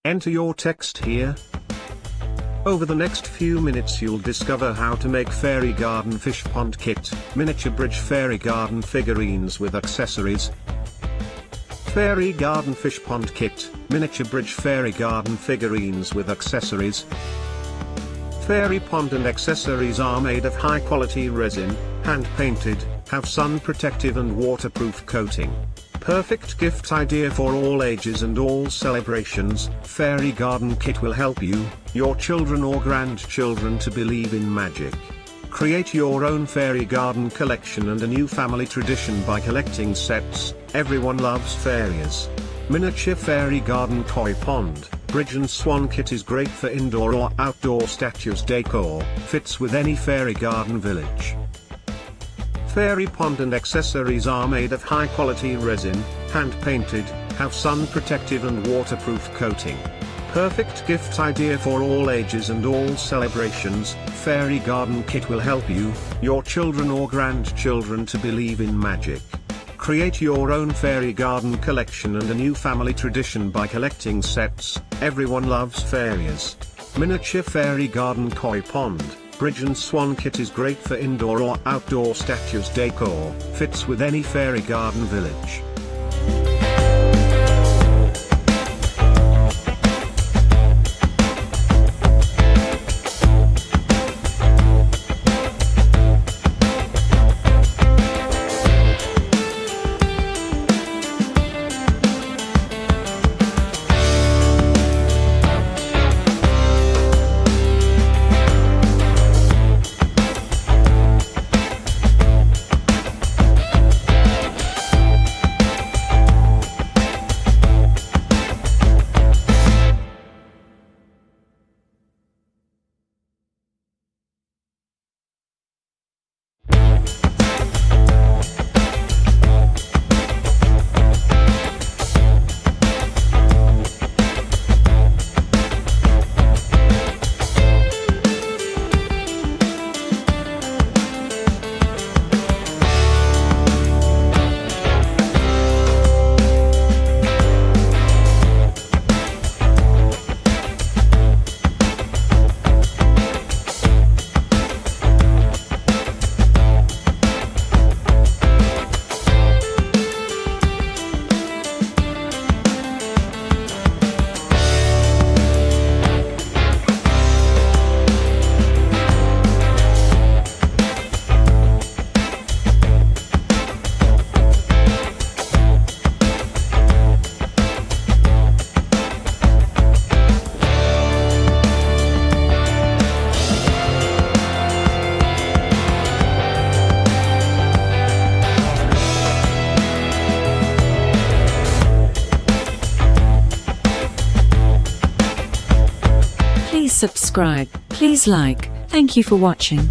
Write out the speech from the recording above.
Enter your text here. Over the next few minutes you'll discover how to make fairy garden fish pond kit, miniature bridge fairy garden figurines with accessories. Fairy garden fish pond kit, miniature bridge fairy garden figurines with accessories. Fairy pond and accessories are made of high quality resin, hand painted, have sun protective and waterproof coating. Perfect gift idea for all ages and all celebrations. Fairy garden kit will help you, your children or grandchildren to believe in magic. Create your own fairy garden collection and a new family tradition by collecting sets. Everyone loves fairies. Miniature fairy garden koi pond, bridge and swan kit is great for indoor or outdoor statues decor, fits with any fairy garden village. Fairy pond and accessories are made of high quality resin, hand painted, have sun protective and waterproof coating. Perfect gift idea for all ages and all celebrations. Fairy garden kit will help you, your children or grandchildren to believe in magic. Create your own fairy garden collection and a new family tradition by collecting sets. Everyone loves fairies. Miniature fairy garden koi pond, bridge and swan kit is great for indoor or outdoor statues decor, fits with any fairy garden village. Please subscribe, please like. Thank you for watching.